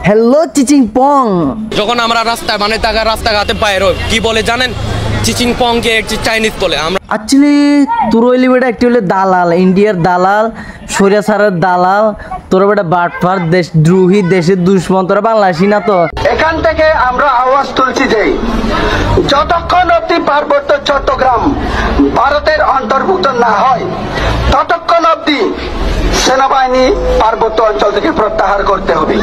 Hello চিচিং পং। যখন আমরা রাস্তাঘাটে বাইর হই কি বলে জানেন? চিচিং পং কে চাইনিজ বলে। আমরা অ্যাকচুয়ালি তোর হইলি বেটা একটি হলে দালাল, ইন্ডিয়ার দালাল, সরিয়াসারের দালাল, তোর বেটা বাটফার, দেশদ্রোহী, দেশের দুশ্মন, তোরা বাংলাদেশি না তো। এখান থেকে আমরা আওয়াজ তুলছি যে যতক্ষণ অব্দি পার্বত্য চট্টগ্রাম ভারতের অন্তর্ভুক্ত না হয় ততক্ষণ অব্দি সেনাবাহিনী পার্বত্য অঞ্চল থেকে প্রত্যাহার করতে হবে।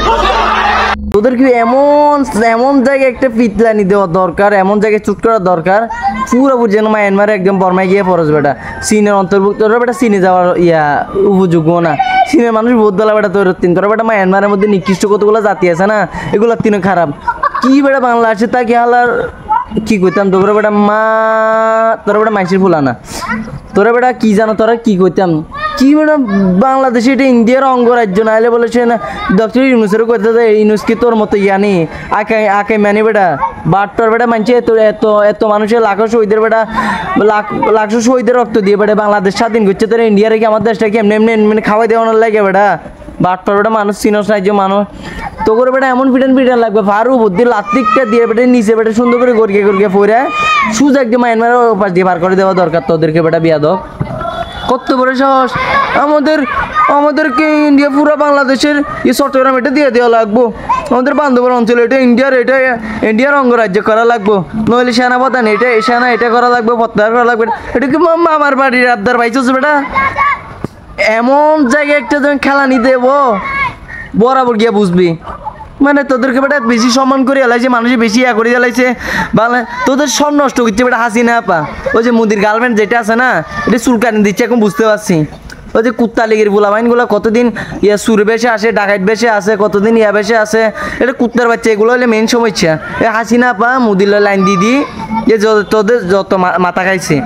তোদের কি এমন এমন জায়গায় একটা পিতলানি দেওয়া দরকার, এমন জায়গায় চুট করা দরকার পুরোপুরি যেন মায়ানমারে একদম বর্মায় গিয়ে পড়স বেটা। চীনের অন্তর্ভুক্ত বেটা, চীনে যাওয়ার উপযোগ্য না। চীনের মানুষ বহুত বেলা বেটা তোর তিন তোরা বেটা মায়ানমারের মধ্যে নিকৃষ্ট কতগুলো জাতি আছে না, এগুলো তিন খারাপ। কি বেটা বাংলাদেশে তা কি হালার কি কইতাম তোরা বেটা তোরা বেটা মাইসির ফুলা না, তোরা বেটা কি জানো তোরা কি কইতাম কি বেটা বাংলাদেশে এটা ইন্ডিয়ার অঙ্গরাজ্য না হলে বলেছে না ডক্টর ইউনুসেরও কইতে যায় ইউনুস কি তোর মতো ইয়ানি আকে মানে বেটা বাট্টর বেটা মানছে এত এত এত মানুষের লাখো শহীদের বেটা লাখো শহীদের রক্ত দিয়ে বেটা বাংলাদেশ স্বাধীন করছে, তোরা ইন্ডিয়ারে কি আমার দেশটাকে এমনি এমনি এমনি খাওয়াই দেওয়ানোর লাগে বেটা। বাট্টর বেটা মানুষ চিনস না যে মানুষ তো করে বেটা এমন পিটান লাগবে ফারু বুদ্ধি লাত্তিকটা দিয়ে বেটা নিচে বেটা সুন্দর করে গড়িয়ে পড়ে সুজ একদম মায়ানমারের পাশ দিয়ে বার করে দেওয়া দরকার তোদেরকে বেটা বিয়াদব। কত বড় সাহস আমাদেরকে ইন্ডিয়া পুরো বাংলাদেশের এই চট্টগ্রাম এটা দিয়ে দেওয়া লাগবো, আমাদের বান্ধবর অঞ্চল এটা ইন্ডিয়ার অঙ্গরাজ্য করা লাগবো, নইলে সেনাপ্রধান এটা করা লাগবে, প্রত্যাহার করা লাগবে। এটা কি আমার বাড়ির আবদার পাইছস বেটা? এমন জায়গায় একটা খেলা নিতে দেবো বরাবর গিয়া বুঝবি। মানে তোদেরকে বেটা বেশি সম্মান করে এলাইছে, মানুষে বেশি ইয়া করে এলাইছে বাংলা, তোদের সব নষ্ট করছে বেটা। হাসিনা আপা ওই যে মোদির গার্লফ্রেন্ড যেটা আছে না, এটা চুলকানি দিচ্ছে এখন বুঝতে পারছি। ওই যে কুত্তা লেগের বুলাবাইনগুলো কতদিন সুর বেশে আসে, ডাকাইত বেশে আসে, কতদিন বেশে আসে, এটা কুত্তার বাচ্চা, এগুলো হলে মেন সমস্যা। এ হাসিনা আপা মোদির লাইন দিয়ে যে তোদের যত মাথা খাইছে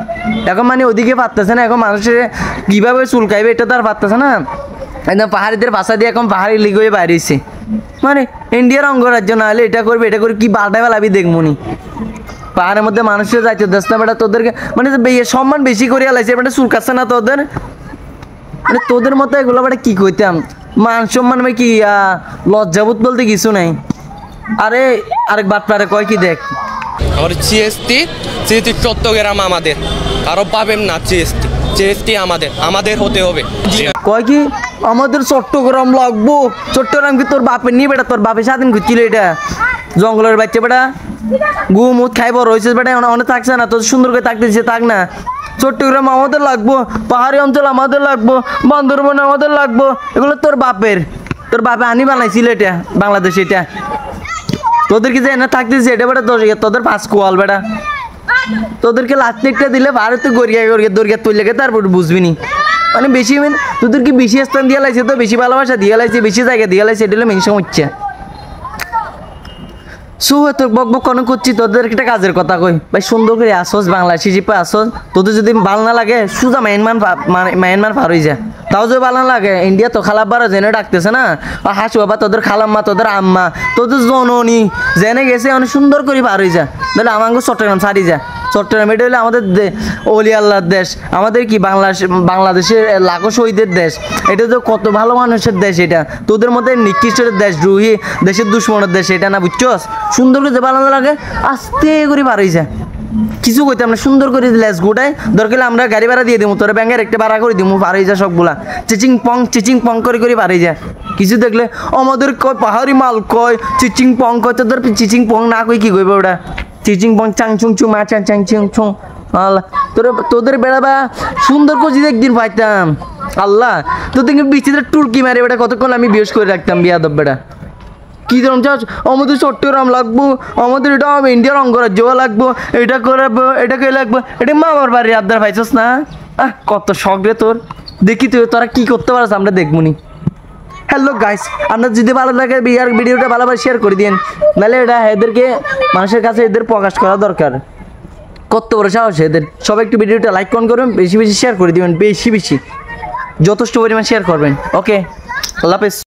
এখন মানে ওদিকে পারতেছে না, এখন মানুষের কীভাবে চুলকাইবে এটা তো আর পারতেছে না, একদম পাহাড়িদের ভাষা দিয়ে এখন পাহাড়ি লিগ হয়ে বাইরেছে। মানে ইন্ডিয়ার অঙ্গরাজ্য না হলে এটা করবে কি বালটাই বেলাবি দেখমনি পাহাড়ের মধ্যে মানুষের যাইতে দেশ না বেটা। তোদেরকে মানে সম্মান বেশি করে আলাইছে বেটা, চুলকাচ্ছে না তোদের, মানে তোদের মতো এগুলো বেটা কি কইতাম মান সম্মান কি লজ্জাবোধ বলতে কিছু নাই। আরে আরেক বাটপারে কয় কি দেখ আমার জিএসটি চট্টগ্রাম আমাদের, আরো পাবেন না জিএসটি আমাদের হতে হবে। কয় কি আমাদের চট্টগ্রাম লাগবো? চট্টগ্রাম কি তোর বাপের নিয়ে বেটা? তোর বাপের স্বাধীন করছিল এটা? জঙ্গলের বাচ্চা বেটা গুমুত খাইব রয়েছে বেটা, অনেক থাকছে না, তোর সুন্দর করে থাকতেছে থাক না। চট্টগ্রাম আমাদের লাগবো, পাহাড়ি অঞ্চল আমাদের লাগবো, বান্দরবন আমাদের লাগবো, এগুলো তোর বাপে আনি বানাইছিল এটা বাংলাদেশ। এটা তোদেরকে যে এনে থাকতেছে এটা বেটা তোদের পাঁচ কোয়াল বেটা, তোদেরকে লাত্তিকটা দিলে ভারতে গড়িয়া দরিয়া তুই লেগে তারপর বুঝবি নি। মানে বেশি তোদেরকে বেশি স্থান দিয়ে লাইছে, তো বেশি ভালোবাসা দিয়ে লাইছে, বেশি জায়গা দিয়ে লাইছে, এটা হলো মেন সমস্যা। তোর বকবক কোনো করছি, তোদের একটা কাজের কথা কই ভাই, সুন্দর করে আসোস বাংলাদেশি জিপে আসোস, তোদের যদি ভালো না লাগে সুজা মায়ানমার পার হয়ে যা, তাও যদি ভালো না লাগে ইন্ডিয়া তো খালাব্বারা জেনে ডাকতেছে না, হাসু বাবা তোদের খালাম্মা তোদের আম্মা তোদের জননী জেনে গেছে, অনেক সুন্দর করে পার হয়ে যা, তাহলে আমাকে চট্টগ্রাম ছাড়ি যা। চট্টগ্রাম এটা হলে আমাদের অলি আল্লাহর দেশ, আমাদের কি বাংলাদেশের লাখো শহীদের দেশ, এটা তো কত ভালো মানুষের দেশ, এটা তোদের মধ্যে নিকৃষ্টের দেশ, দ্রোহী দেশের দুশ্মনের দেশ, এটা না বুঝছস? সুন্দর করে ভালো লাগে আস্তে করে পার হয়ে যা, কিছু কইতাম না, সুন্দর করে লেস গোটায় দরকার আমরা গাড়ি ভাড়া দিয়ে দিব, তোরা ব্যাংকের একটা ভাড়া করে দিব, পার হয়ে যা সবগুলা চিচিং পং করে পার হয়ে যা। কিছু দেখলে আমাদের কয় পাহাড়ি মাল কয় চিচিং পং কয়, তোদের চিচিং পং না কই কি কইবে ওটা চিচিং পং চাং চুং চু মা চাং চাং চিং ছুং আল্লাহ। তোদের বেড়াবা সুন্দর করে যদি একদিন পাইতাম আল্লাহ, তোদেরকে বিচিত্র টুরকি মারে বেটা কতক্ষণ আমি বিয়োগ করে রাখতাম বিয়াদব বেটা। কি ধরুন চাষ আমাদের চট্টগ্রাম লাগবো, আমাদের এটা ইন্ডিয়ার অঙ্গরাজ্য লাগবো, এটা করাবো, এটা কে লাগবো, এটা মামার বাড়ির আবদার পাইছস না? কত শখ রে তোর, দেখি তুই তোরা কি করতে পারছ আমরা দেখবনি। হ্যালো গাইস, আপনার যদি ভালো লাগে ভিডিওটা ভালোভাবে শেয়ার করে দিন, নাহলে এটা এদেরকে মানুষের কাছে এদের প্রকাশ করা দরকার। কত বড় সাহস এদের! সবাই একটু ভিডিওটা লাইক করবেন, বেশি শেয়ার করে দিবেন, বেশি যথেষ্ট পরিমাণ শেয়ার করবেন। ওকে, আল্লাহ হাফেজ।